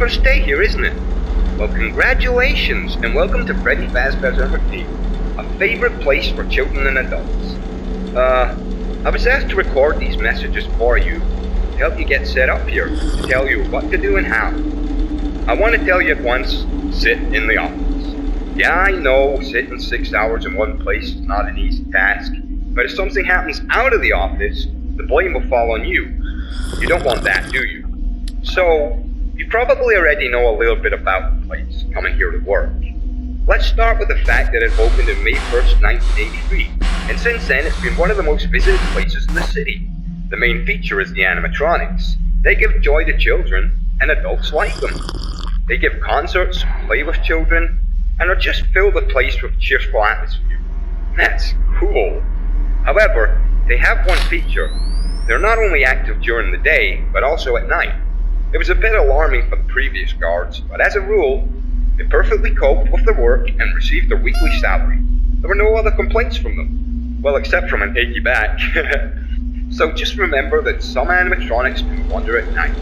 first day here, isn't it? Well, congratulations, and welcome to Freddy Fazbear's Entertainment, a favorite place for children and adults. I was asked to record these messages for you to help you get set up here, to tell you what to do and how. I want to tell you at once, sit in the office. Yeah, I know, sitting 6 hours in one place is not an easy task, but if something happens out of the office, the blame will fall on you. You don't want that, do you? So, you probably already know a little bit about the place, coming here to work. Let's start with the fact that it opened in May 1st, 1983, and since then it's been one of the most visited places in the city. The main feature is the animatronics. They give joy to children, and adults like them. They give concerts, play with children, and are just fill the place with cheerful atmosphere. That's cool. However, they have one feature. They're not only active during the day, but also at night. It was a bit alarming for the previous guards, but as a rule, they perfectly coped with their work and received their weekly salary. There were no other complaints from them. Well, except from an achy back. So just remember that some animatronics can wander at night.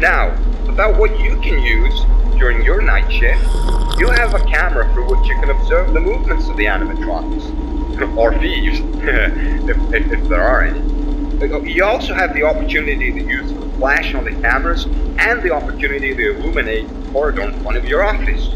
Now, about what you can use during your night shift, you'll have a camera through which you can observe the movements of the animatronics. Or thieves, if there are any. You also have the opportunity to use the flash on the cameras and the opportunity to illuminate the corridor in front of your office.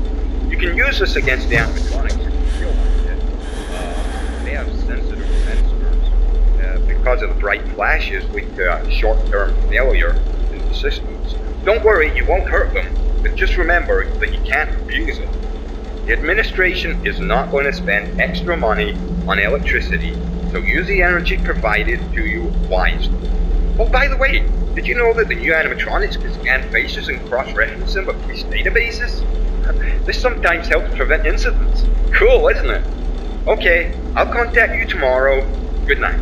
You can use this against the animatronics if you feel like it. They have sensitive sensors because of the bright flashes lead to short-term failure in the systems. Don't worry, you won't hurt them, but just remember that you can't abuse it. The administration is not going to spend extra money on electricity, so use the energy provided to you wisely. Oh, by the way, did you know that the new animatronics can scan faces and cross-reference them with police databases? This sometimes helps prevent incidents. Cool, isn't it? Okay, I'll contact you tomorrow. Good night.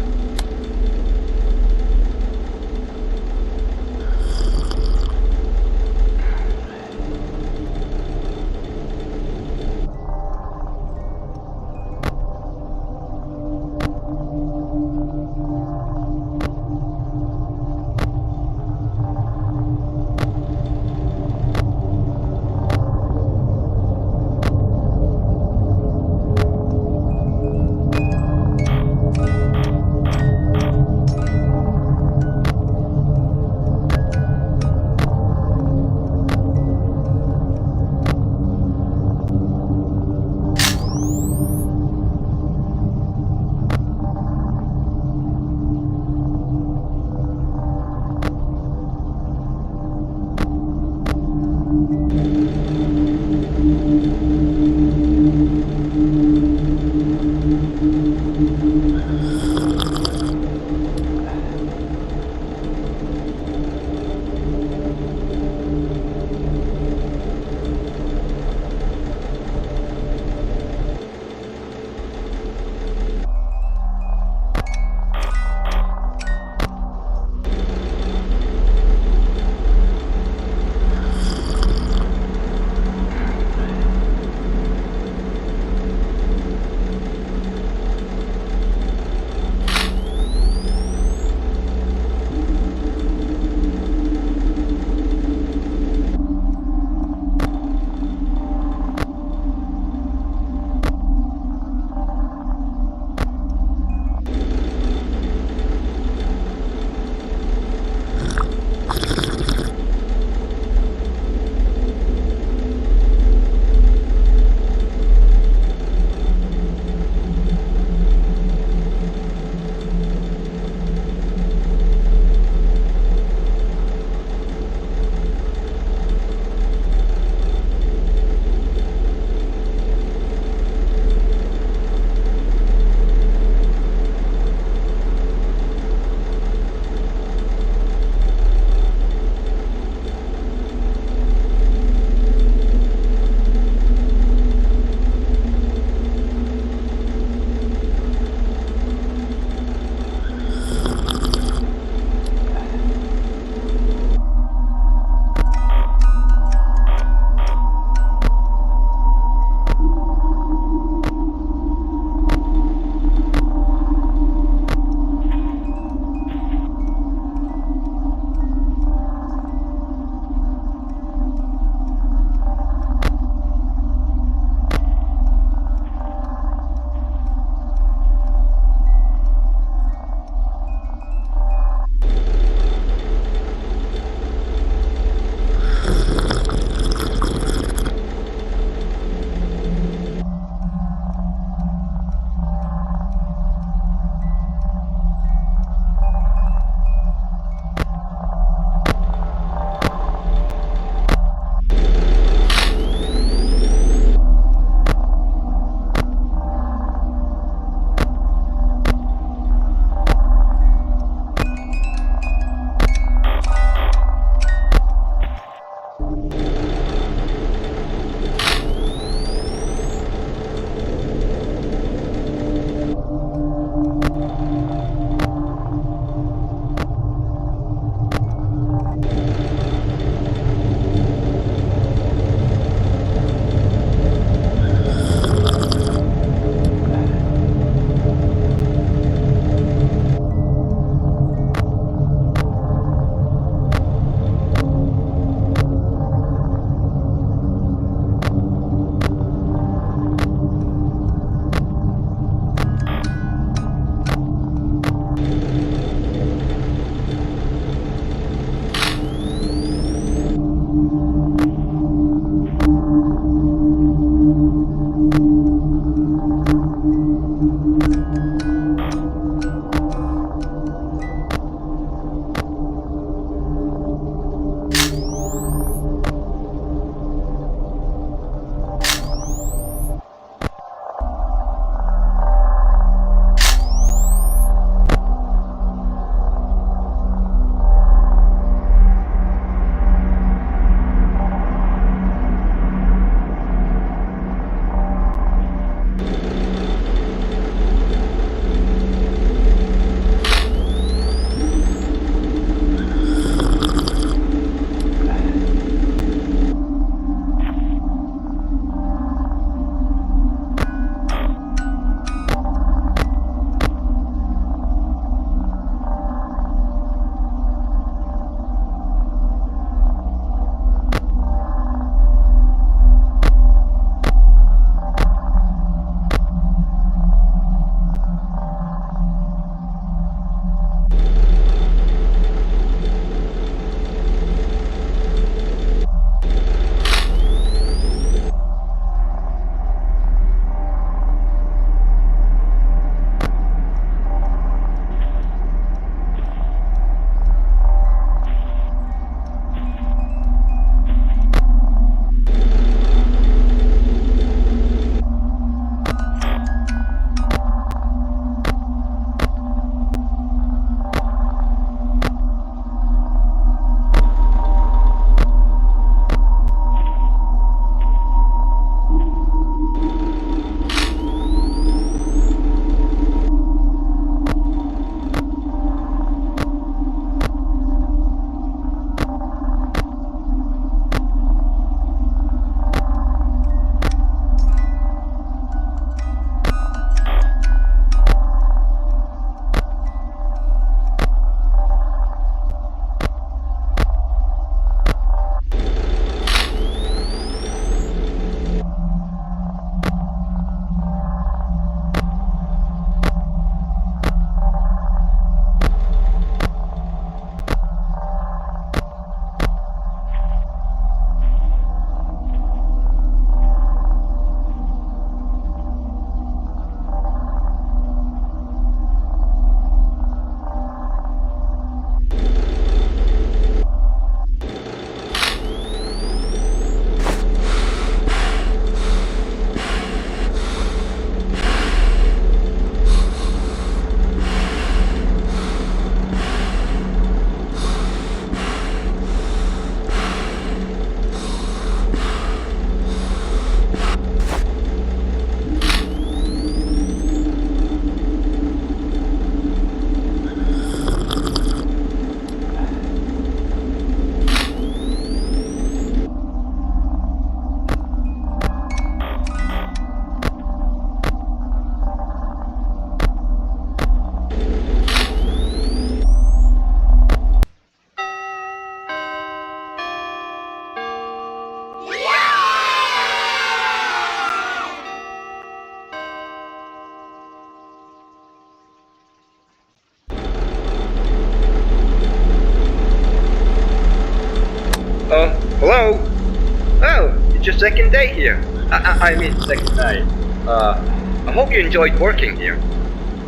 your second day here. I mean, second night. I hope you enjoyed working here.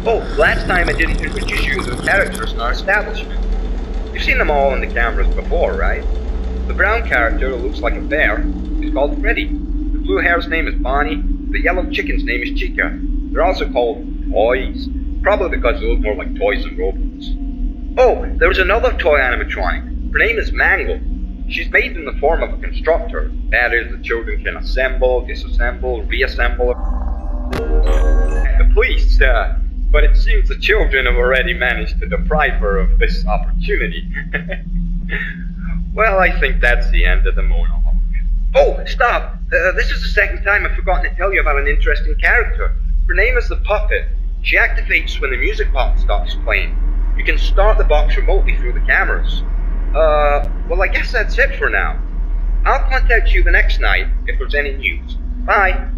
Oh, last time I didn't introduce you to the characters in our establishment. You've seen them all on the cameras before, right? The brown character who looks like a bear is called Freddy. The blue hair's name is Bonnie. The yellow chicken's name is Chica. They're also called toys, probably because they look more like toys than robots. Oh, there's another toy animatronic. Her name is Mangle. She's made in the form of a constructor. That is, the children can assemble, disassemble, reassemble. The police, but it seems the children have already managed to deprive her of this opportunity. Well, I think that's the end of the monologue. Oh, stop! This is the second time I've forgotten to tell you about an interesting character. Her name is the Puppet. She activates when the music box stops playing. You can start the box remotely through the cameras. Well, I guess that's it for now. I'll contact you the next night if there's any news. Bye.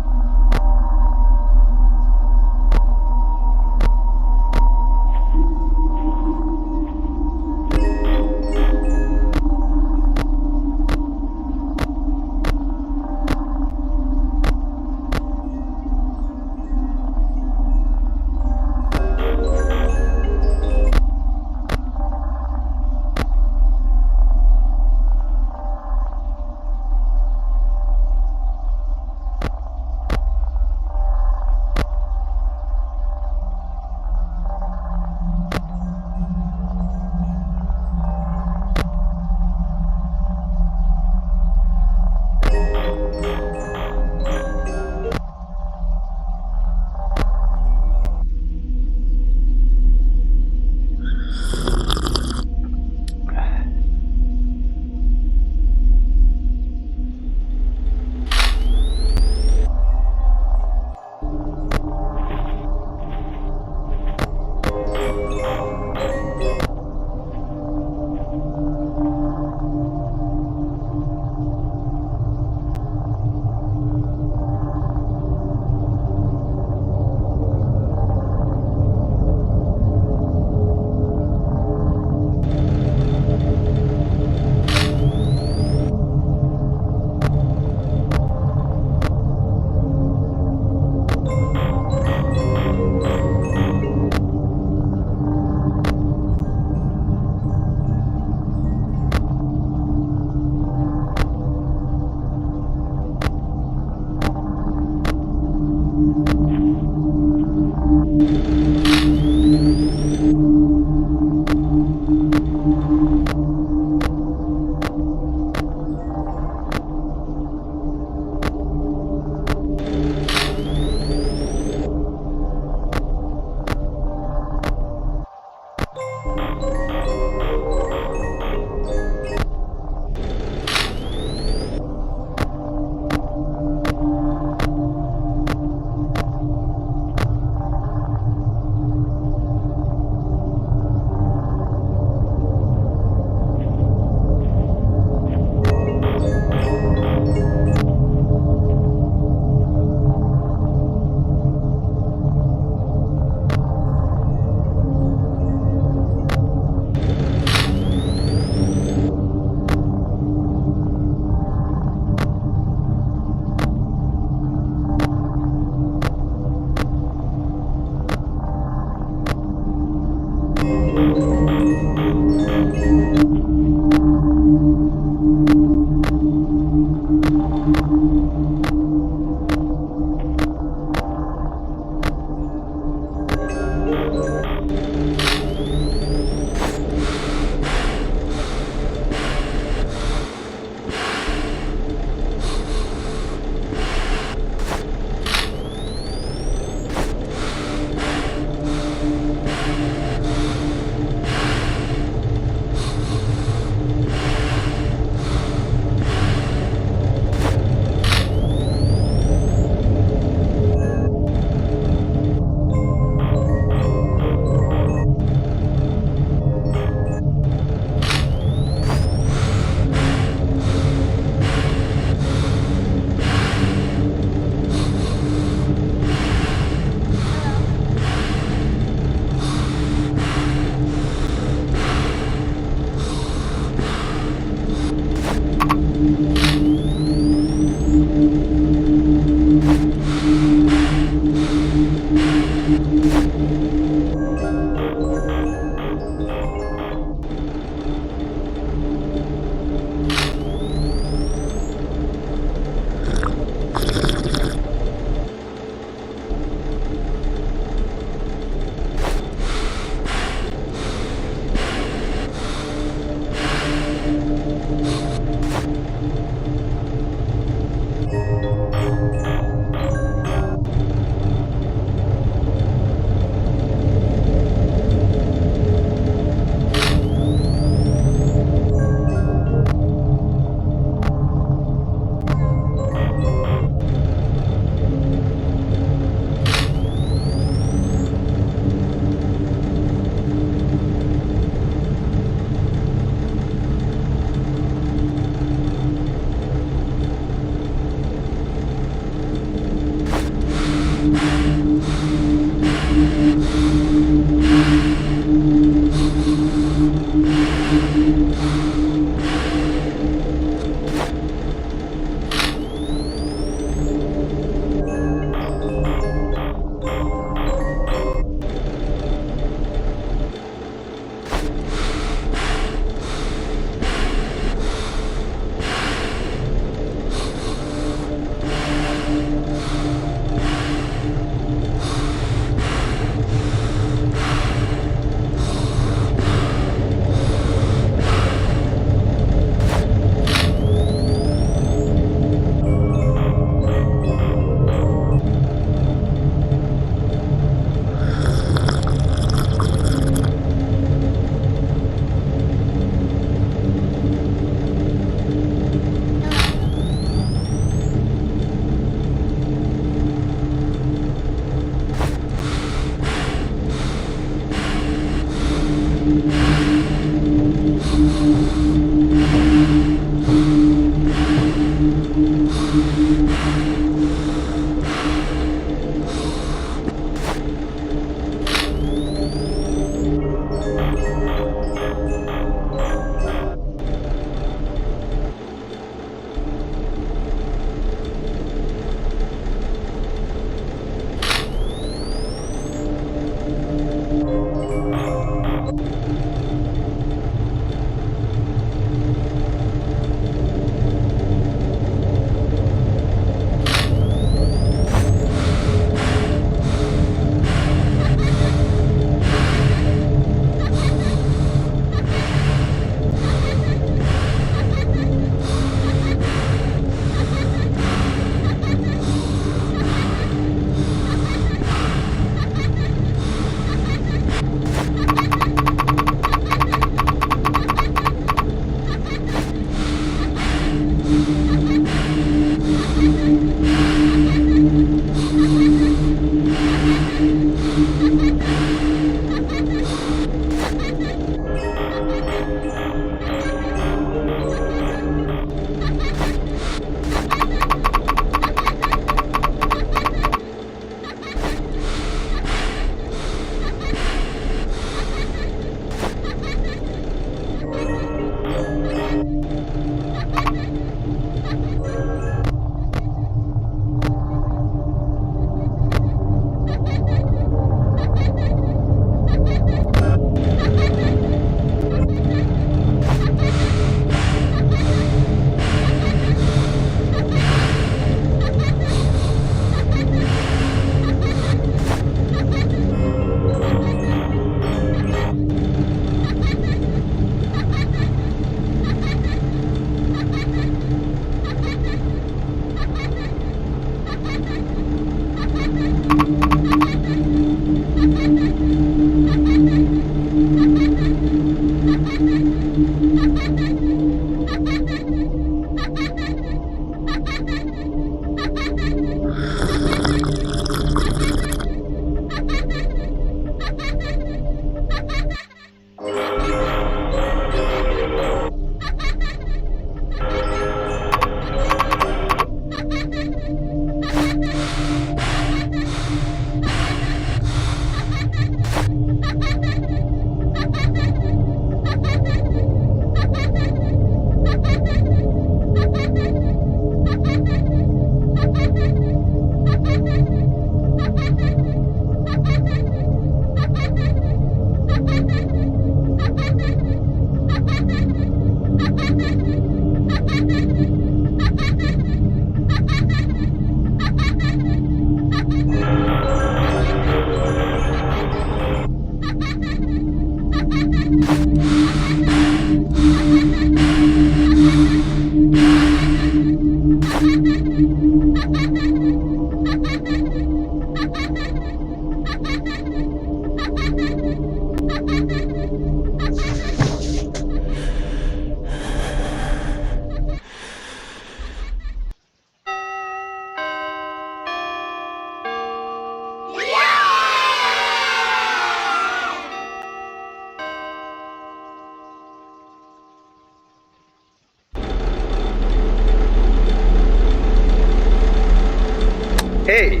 Hey,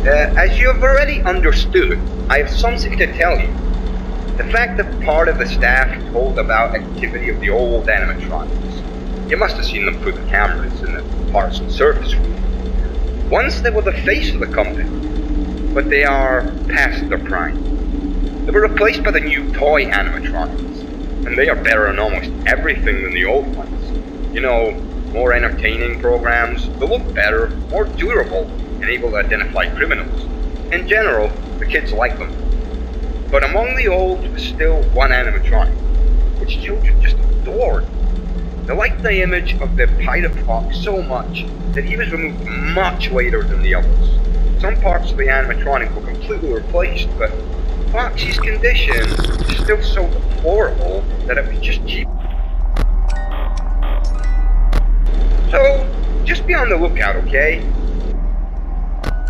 as you have already understood, I have something to tell you. The fact that part of the staff told about activity of the old animatronics. You must have seen them through the cameras in the parts and surface room. Once they were the face of the company, but they are past their prime. They were replaced by the new toy animatronics, and they are better in almost everything than the old ones. You know, more entertaining programs, they look better, more durable, and able to identify criminals. In general, the kids like them. But among the old was still one animatronic, which children just adored. They liked the image of the pirate fox so much that he was removed much later than the others. Some parts of the animatronic were completely replaced, but Foxy's condition is still so deplorable that it was just cheap. So, just be on the lookout, okay?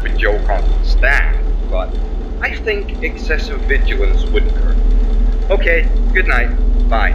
With Joe calls the staff, but I think excessive vigilance wouldn't hurt. Okay, good night. Bye.